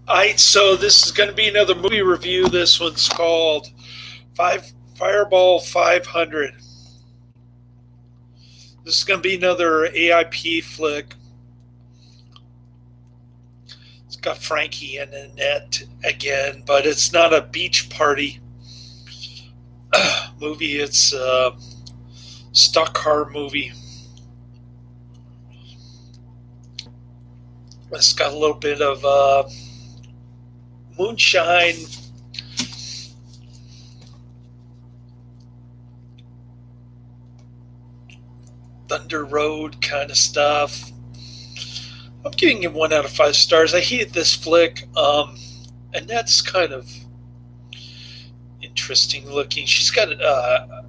Alright, so this is going to be another movie review. This one's called Fireball 500. This is going to be another AIP flick. It's got Frankie and Annette again, but it's not a beach party movie. It's a stock car movie. It's got a little bit of moonshine, Thunder Road kind of stuff. I'm giving it 1 out of 5 stars. I hated this flick. Annette's kind of interesting looking. She's got a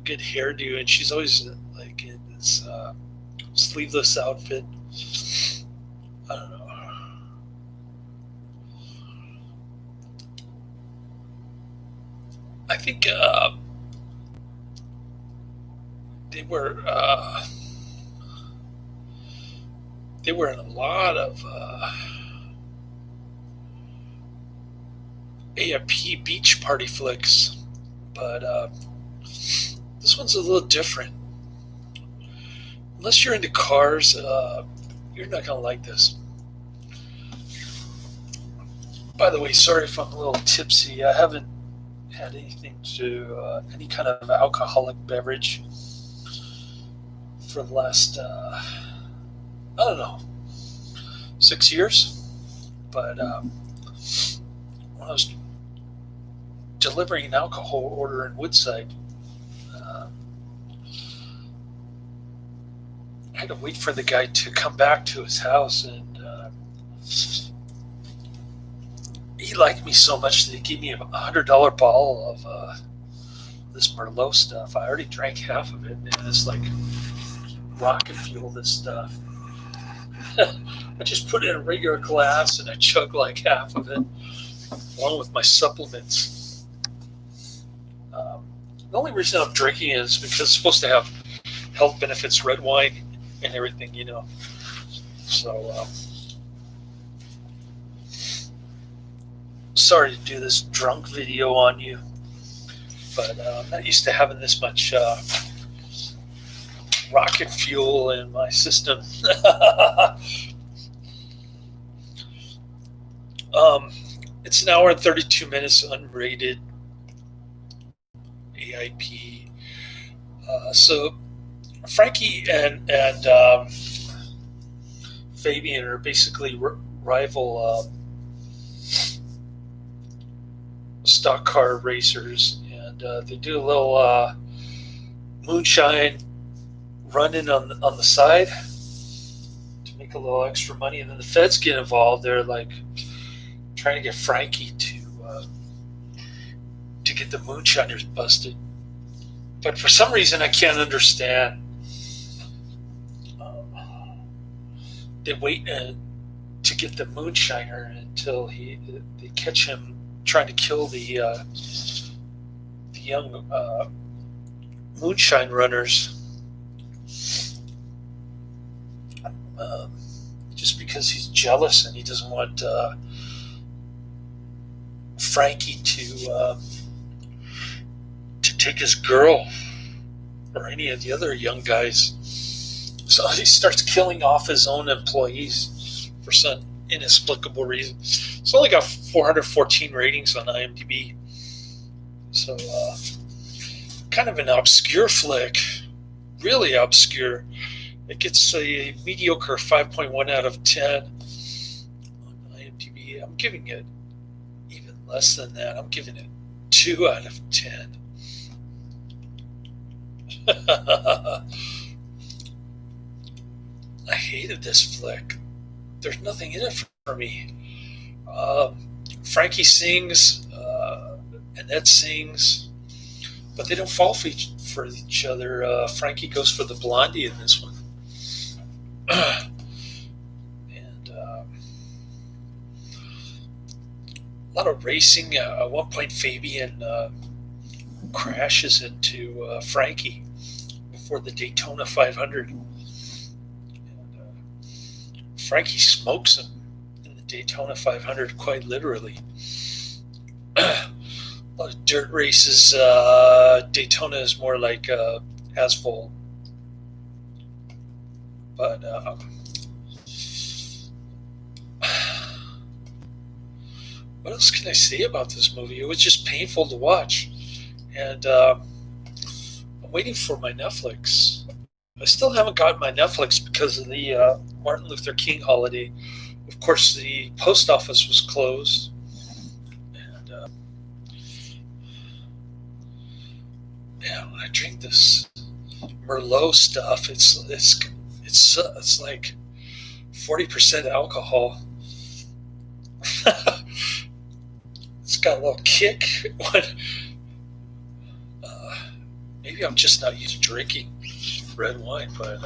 good hairdo, and she's always like in this sleeveless outfit. I don't know. I think they were they were in a lot of AFP beach party flicks, but this one's a little different. Unless you're into cars, you're not gonna like this. By the way, sorry if I'm a little tipsy. I haven't had anything to any kind of alcoholic beverage for the last I don't know 6 years. But when I was delivering an alcohol order in Woodside, I had to wait for the guy to come back to his house, and he liked me so much that he gave me $100 bottle of this Merlot stuff. I already drank half of it, and it's like rocket fuel, this stuff. I just put it in a regular glass and I chug like half of it, along with my supplements. The only reason I'm drinking it is because it's supposed to have health benefits, red wine, and everything, you know. So, sorry to do this drunk video on you, but I'm not used to having this much rocket fuel in my system. It's an hour and 32 minutes, unrated AIP. So Frankie and Fabian are basically rival stock car racers, and they do a little moonshine running on the side to make a little extra money, and then the feds get involved. They're like trying to get Frankie to get the moonshiners busted, but for some reason I can't understand. They wait to get the moonshiner until they catch him trying to kill the young moonshine runners. Just because he's jealous and he doesn't want Frankie to take his girl or any of the other young guys. So he starts killing off his own employees for some inexplicable reason. It's only got 414 ratings on IMDb. So kind of an obscure flick, really obscure. It gets a mediocre 5.1 out of 10 on IMDb. I'm giving it even less than that. I'm giving it 2 out of 10. I hated this flick. There's nothing in it for me. Frankie sings, Annette sings, but they don't fall for each other. Frankie goes for the blondie in this one. And a lot of racing. At one point, Fabian crashes into Frankie before the Daytona 500. And Frankie smokes him in the Daytona 500 quite literally. A lot of dirt races. Daytona is more like asphalt. But what else can I say about this movie? It was just painful to watch. And I'm waiting for my Netflix. I still haven't gotten my Netflix because of the Martin Luther King holiday. Of course, the post office was closed. And man, when I drink this Merlot stuff, it's like 40% alcohol. It's got a little kick. Maybe I'm just not used to drinking red wine, but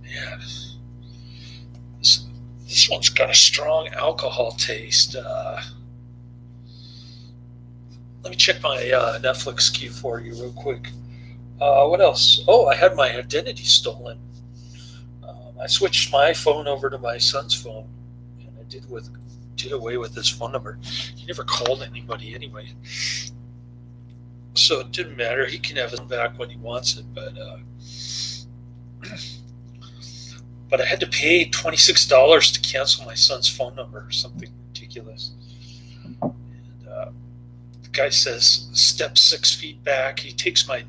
man, this one's got a strong alcohol taste. Let me check my Netflix queue for you real quick. What else? Oh, I had my identity stolen. I switched my phone over to my son's phone, and I did away with his phone number. He never called anybody anyway, so it didn't matter. He can have it back when he wants it, but I had to pay $26 to cancel my son's phone number or something ridiculous. And the guy says, "Step 6 feet back." He takes my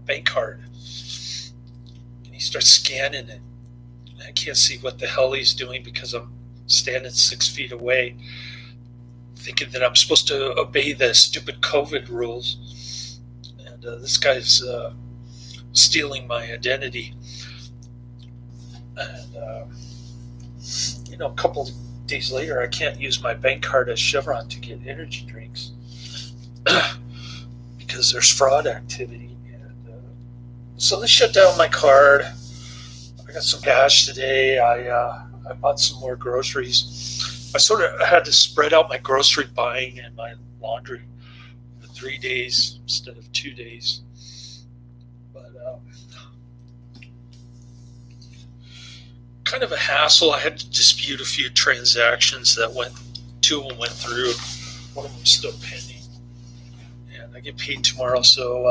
bank card and he starts scanning it. I can't see what the hell he's doing because I'm standing 6 feet away, thinking that I'm supposed to obey the stupid COVID rules. And this guy's stealing my identity. And, a couple of days later, I can't use my bank card at Chevron to get energy drinks because there's fraud activity. So they shut down my card. I got some cash today. I bought some more groceries. I sort of had to spread out my grocery buying and my laundry for 3 days instead of 2 days. But kind of a hassle. I had to dispute a few transactions that two of them went through. One of them still pending. And I get paid tomorrow, so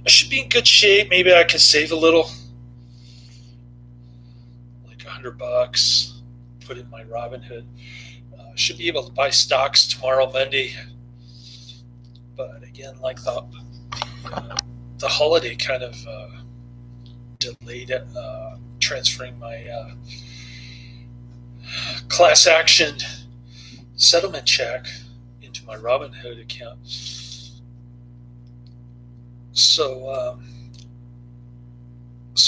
I should be in good shape. Maybe I can save a little, like $100, put in my Robinhood. Should be able to buy stocks tomorrow, Monday. But again, like the holiday kind of delayed transferring my class action settlement check into my Robinhood account. So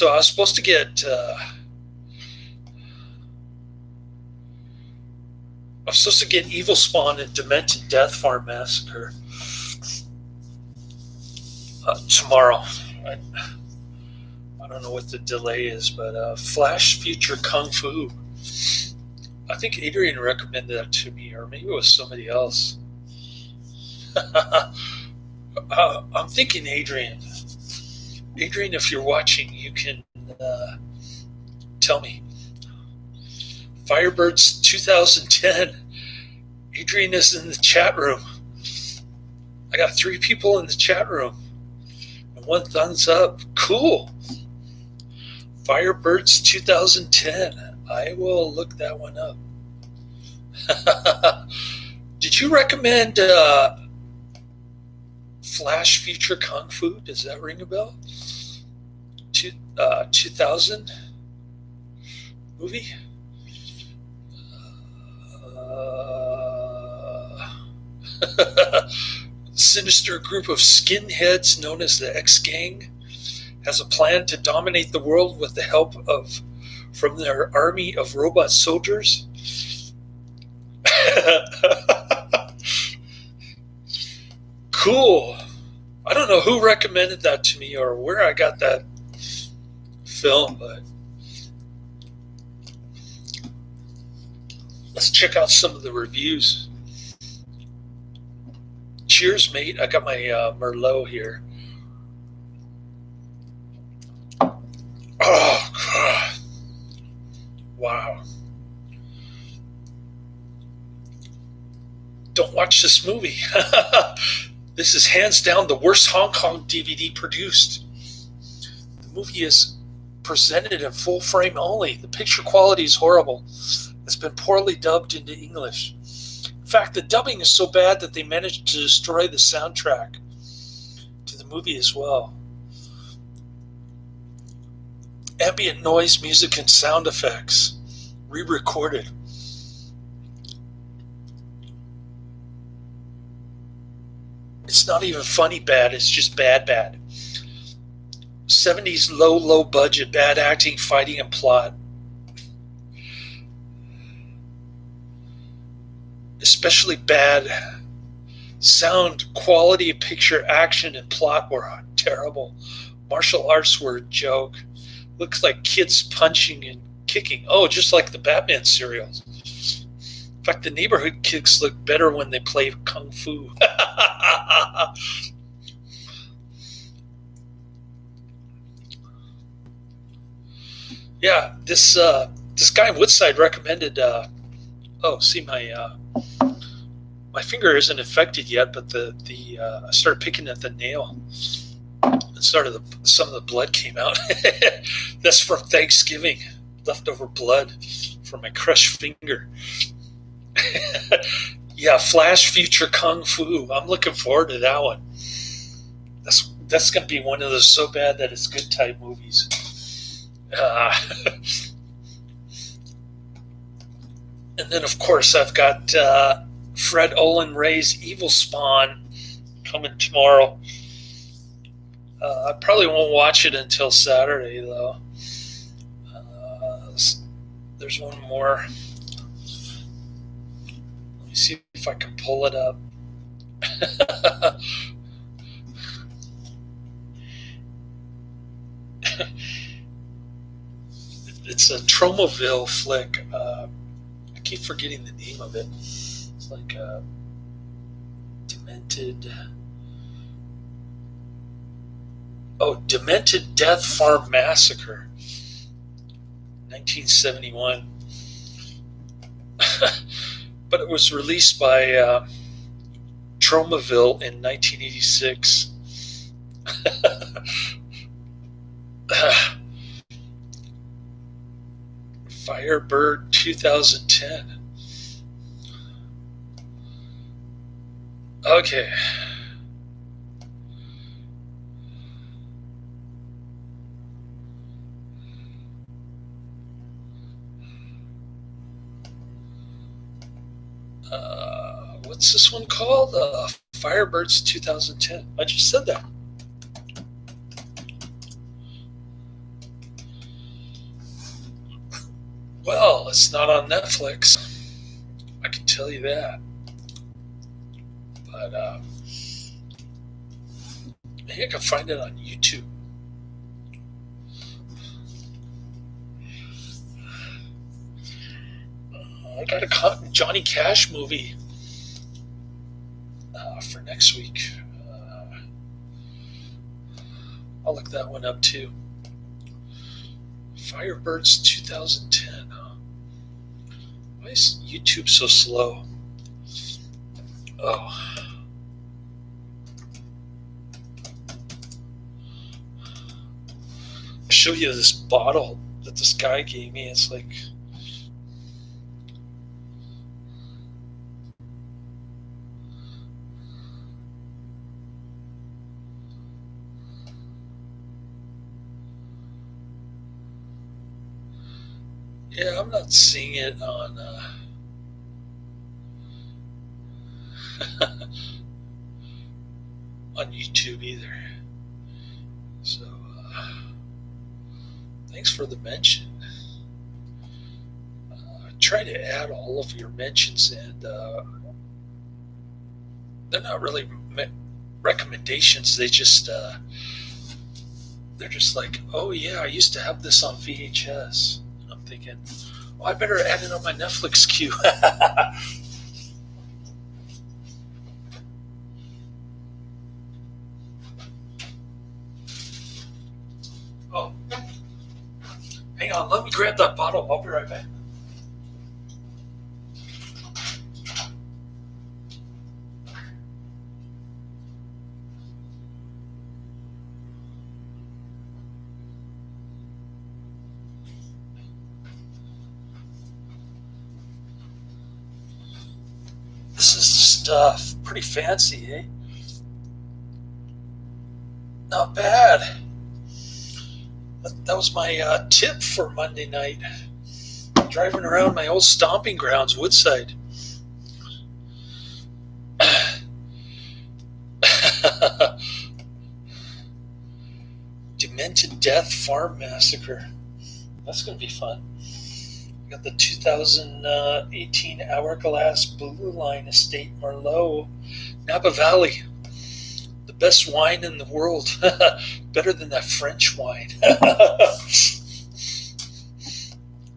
I was supposed to get Evil Spawn and Demented Death Farm Massacre tomorrow. I don't know what the delay is, but Flash Future Kung Fu. I think Adrian recommended that to me, or maybe it was somebody else. I'm thinking Adrian. Adrian, if you're watching, you can tell me. Firebirds 2010. Adrian is in the chat room. I got 3 people in the chat room. And 1 thumbs up. Cool. Firebirds 2010. I will look that one up. Did you recommend Flash Future Kung Fu? Does that ring a bell? 2000 movie? Sinister group of skinheads known as the X-Gang has a plan to dominate the world with the help from their army of robot soldiers. Cool. I don't know who recommended that to me or where I got that film, but let's check out some of the reviews. Cheers, mate. I got my Merlot here. Oh, God. Wow. Don't watch this movie. This is hands down the worst Hong Kong DVD produced. The movie is presented in full frame only. The picture quality is horrible. It's been poorly dubbed into English. In fact, the dubbing is so bad that they managed to destroy the soundtrack to the movie as well. Ambient noise, music, and sound effects re-recorded. It's not even funny bad, it's just bad. 70s low budget, bad acting, fighting, and plot. Especially bad sound, quality of picture, action, and plot were terrible. Martial arts were a joke. Looks like kids punching and kicking. Oh, just like the Batman serials. In fact, the neighborhood kids look better when they play kung fu. Yeah, this guy in Woodside recommended. See, my finger isn't infected yet, but I started picking at the nail. And some of the blood came out. That's from Thanksgiving, leftover blood from my crushed finger. Yeah, Flash Future Kung Fu. I'm looking forward to that one. That's going to be one of those so bad that it's good type movies. And then, of course, I've got Fred Olen Ray's Evil Spawn coming tomorrow. I probably won't watch it until Saturday, though. There's one more. Let me see if I can pull it up. It's a Tromaville flick. I keep forgetting the name of it. It's like a Demented Death Farm Massacre, 1971. But it was released by Tromaville in 1986. Firebird 2010. Okay. What's this one called? Firebirds 2010. I just said that. Well, it's not on Netflix. I can tell you that. But maybe I can find it on YouTube. I got a Johnny Cash movie for next week. I'll look that one up too. Firebirds 2010. Why is YouTube so slow? Oh. I show you this bottle that this guy gave me. It's like, yeah, I'm not seeing it on on YouTube either. So thanks for the mention. Try to add all of your mentions, and they're not really recommendations. They're just like, oh yeah, I used to have this on VHS. I'm thinking, oh, I better add it on my Netflix queue. Oh, hang on, let me grab that bottle. I'll be right back. stuff. Pretty fancy, eh? Not bad. That was my tip for Monday night. Driving around my old stomping grounds, Woodside. Demented Death Farm Massacre. That's going to be fun. We got the 2018 Hourglass Blue Line Estate Merlot, Napa Valley. The best wine in the world. Better than that French wine.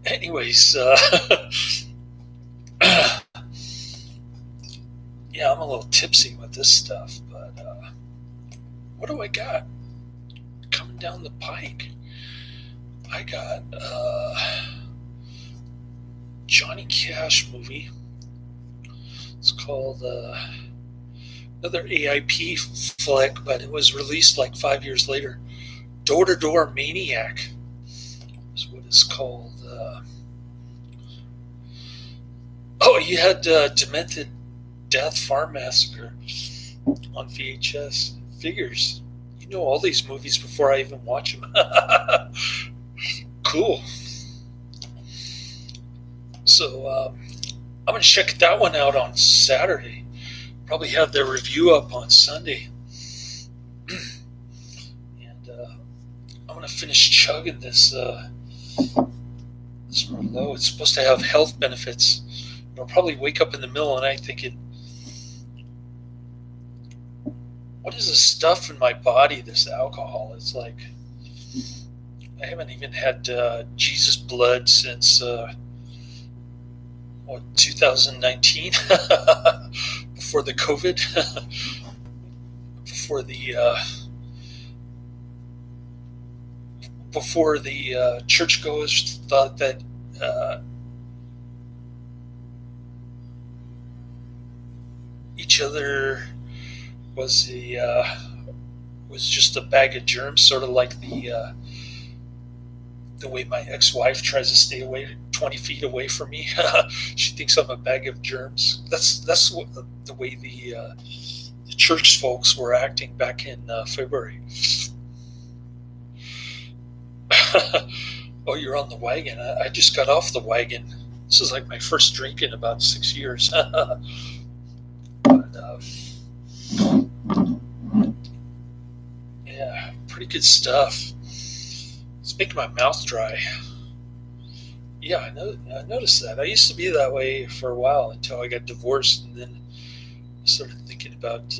Anyways, yeah, I'm a little tipsy with this stuff, but what do I got coming down the pike? I got Johnny Cash movie. It's called another AIP flick, but it was released like 5 years later. Door to Door Maniac is what it's called. Oh, you had Demented Death Farm Massacre on VHS. Figures. You know all these movies before I even watch them. Cool. So I'm going to check that one out on Saturday. Probably have their review up on Sunday. And I'm going to finish chugging this Merlot. It's supposed to have health benefits. I'll probably wake up in the middle of the night thinking, what is this stuff in my body, this alcohol? It's like, I haven't even had Jesus blood since, 2019? Before the COVID? Before the churchgoers thought that each other was just a bag of germs, sort of like the way my ex-wife tries to stay away 20 feet away from me. She thinks I'm a bag of germs. That's what the way the church folks were acting back in February. Oh, you're on the wagon. I just got off the wagon. This is like my first drink in about 6 years. But, yeah, pretty good stuff. It's making my mouth dry. Yeah, I noticed that. I used to be that way for a while until I got divorced, and then I started thinking about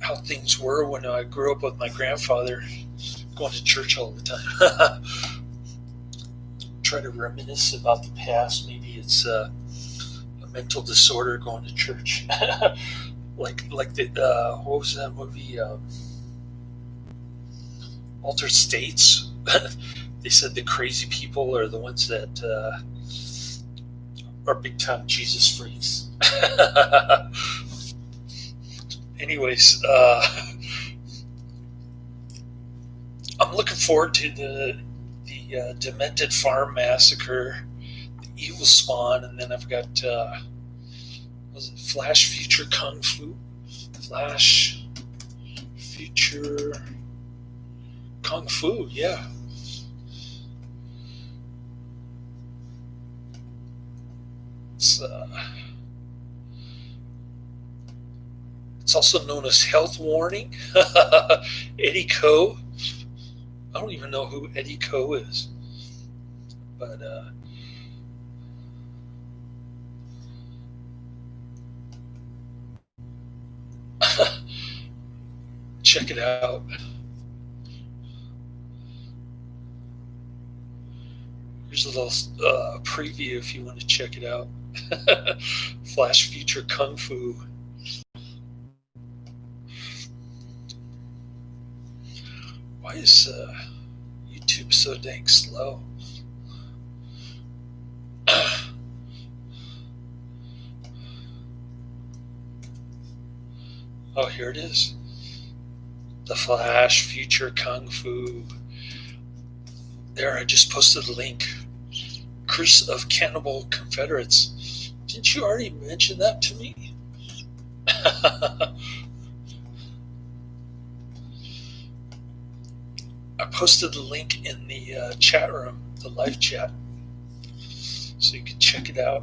how things were when I grew up with my grandfather, going to church all the time. Try to reminisce about the past. Maybe it's a mental disorder going to church. like the what was that movie? Altered States. They said the crazy people are the ones that are big time Jesus freaks. Anyways, I'm looking forward to the Demented Farm Massacre, the Evil Spawn, and then I've got was it Flash Future Kung Fu? Flash Future Kung Fu, yeah. It's also known as Health Warning. Eddie Ko. I don't even know who Eddie Ko is. But check it out. Here's a little preview if you want to check it out. Flash Future Kung Fu. Why is YouTube so dang slow? Oh, here it is. The Flash Future Kung Fu. There, I just posted a link. Curse of Cannibal Confederates. Didn't you already mention that to me? I posted the link in the chat room, the live chat, so you can check it out.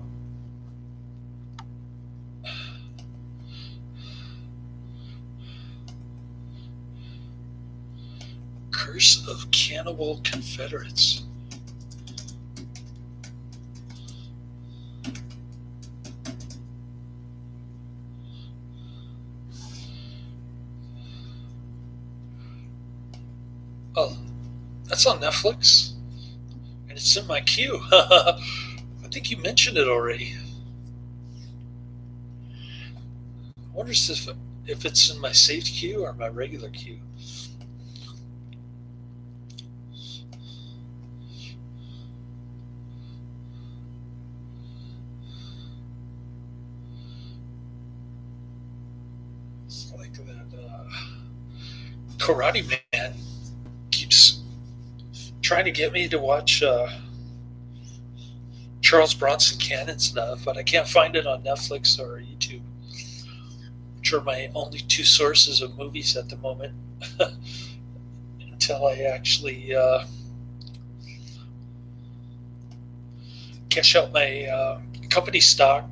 Curse of Cannibal Confederates. Oh, that's on Netflix, and it's in my queue. I think you mentioned it already. I wonder if it's in my saved queue or my regular queue. It's like that Karate Man keeps trying to get me to watch Charles Bronson canon stuff, but I can't find it on Netflix or YouTube, which are my only two sources of movies at the moment. Until I actually cash out my company stock,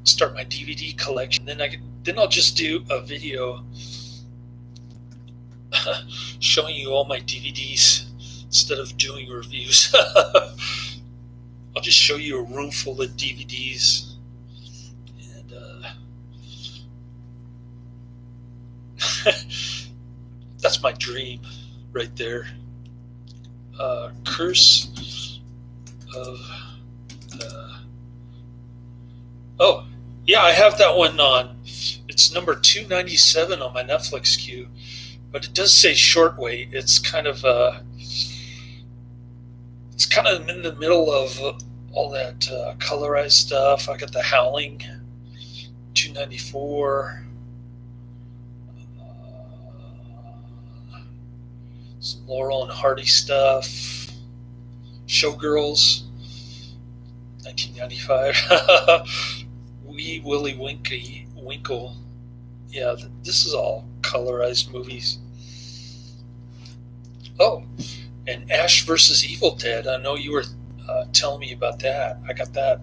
start my DVD collection, then I'll just do a video showing you all my DVDs instead of doing reviews. I'll just show you a room full of DVDs, and that's my dream right there. Curse of oh yeah, I have that one on. It's number 297 on my Netflix queue, but it does say short wait. It's kind of in the middle of all that colorized stuff. I got The Howling, 294. Some Laurel and Hardy stuff. Showgirls, 1995. Wee Willie Winkle. Yeah, this is all colorized movies. Oh, and Ash versus Evil Dead. I know you were telling me about that. I got that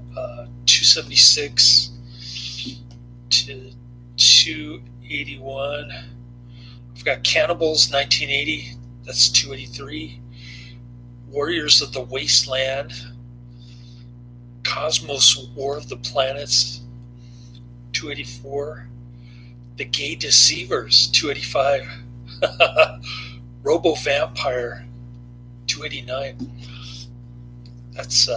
276 to 281. I've got Cannibals, 1980. That's 283. Warriors of the Wasteland. Cosmos War of the Planets, 284. The Gay Deceivers, 285. Robo Vampire, 289. That's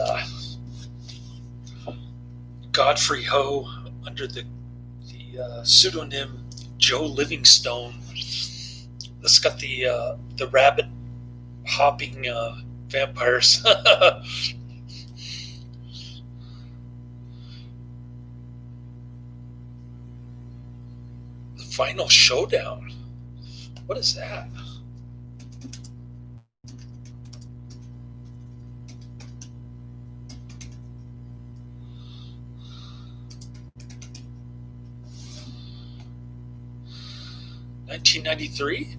Godfrey Ho under the pseudonym Joe Livingstone. That's got the rabbit hopping vampires. The Final Showdown. What is that? $1993?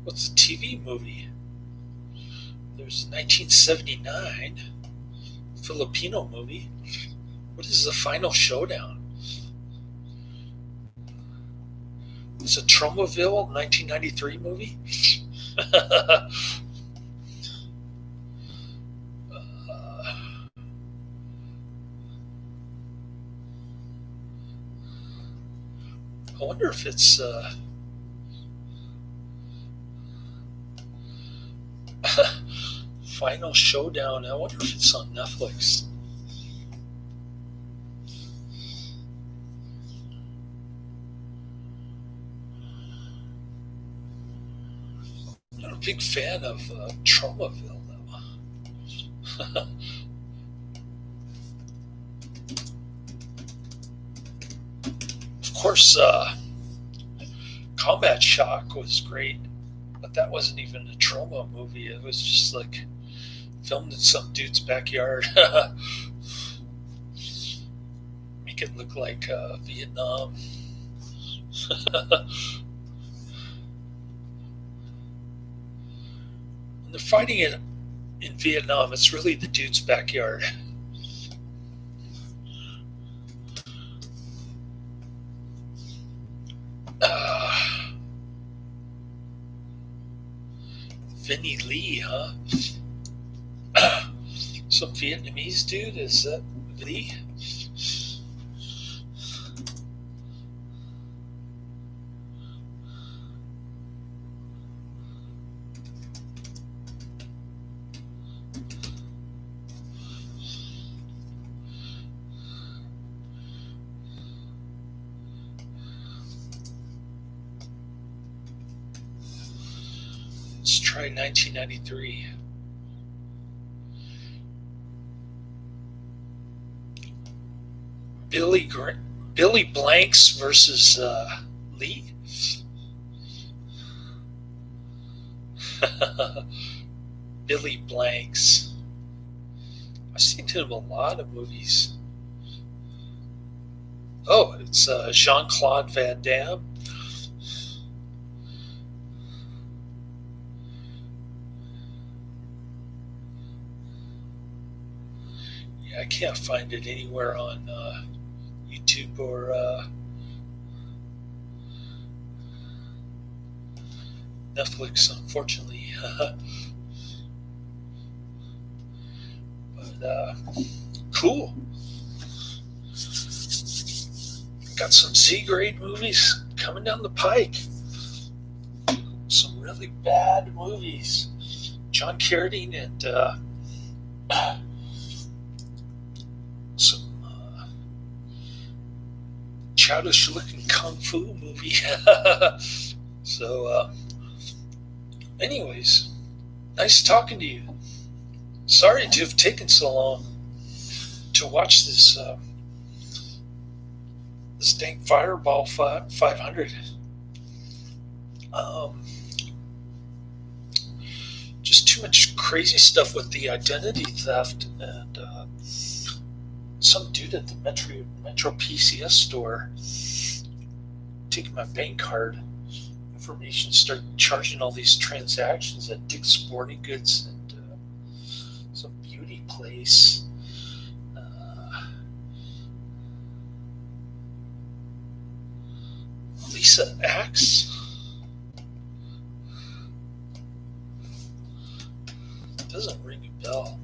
What's a TV movie? There's 1979 Filipino movie. What is The Final Showdown? It's a Tromaville 1993 movie. I wonder if it's Final Showdown. I wonder if it's on Netflix. I'm not a big fan of Tromaville, though. Of course, Combat Shock was great, but that wasn't even a trauma movie. It was just like filmed in some dude's backyard. Make it look like Vietnam. When they're fighting in Vietnam, it's really the dude's backyard. Vinny Lee, huh? Some Vietnamese dude? Is that Lee? Let's try 1993. Billy Blanks versus Lee. Billy Blanks. I've seen him in a lot of movies. Oh, it's Jean-Claude Van Damme. I can't find it anywhere on YouTube or Netflix, unfortunately. But cool. Got some Z-grade movies coming down the pike. Some really bad movies. John Carradine and some childish looking kung fu movie. So anyways, nice talking to you. Sorry to have taken so long to watch this this dang Fireball 500. Just too much crazy stuff with the identity theft and some dude at the Metro PCS store taking my bank card information, started charging all these transactions at Dick's Sporting Goods and some beauty place. Lisa Axe? Doesn't ring a bell.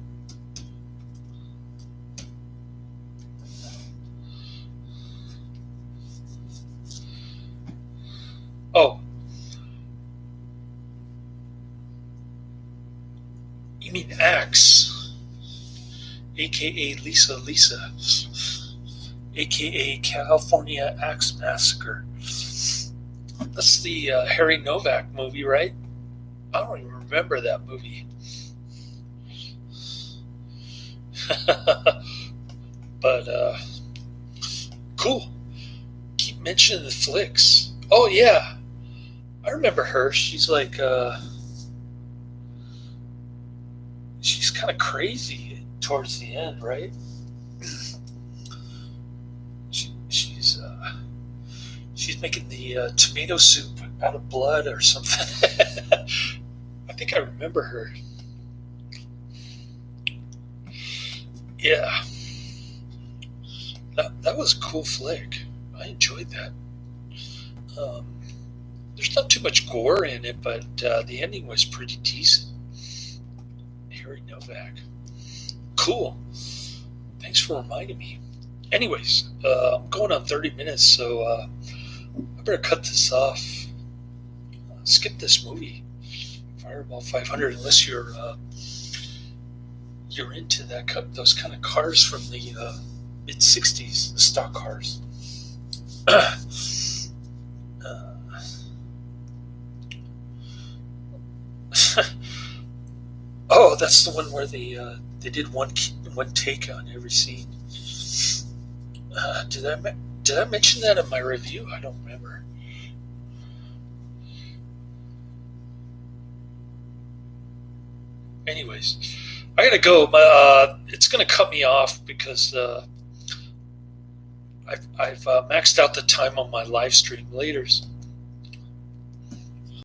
Oh. You mean Axe, aka Lisa, aka California Axe Massacre. That's the Harry Novak movie, right? I don't even remember that movie. But cool. Keep mentioning the flicks. Oh yeah, I remember her. She's like she's kind of crazy towards the end, right? She's making the tomato soup out of blood or something. I think I remember her. Yeah, that was a cool flick. I enjoyed that. There's not too much gore in it, but the ending was pretty decent. Harry Novak. Cool. Thanks for reminding me. Anyways, I'm going on 30 minutes, so I better cut this off. Skip this movie, Fireball 500, unless you're into those kind of cars from the mid-60s, the stock cars. Oh, that's the one where they did one take on every scene. Did I mention that in my review? I don't remember. Anyways, I gotta go. It's gonna cut me off because I've maxed out the time on my live stream. Laters.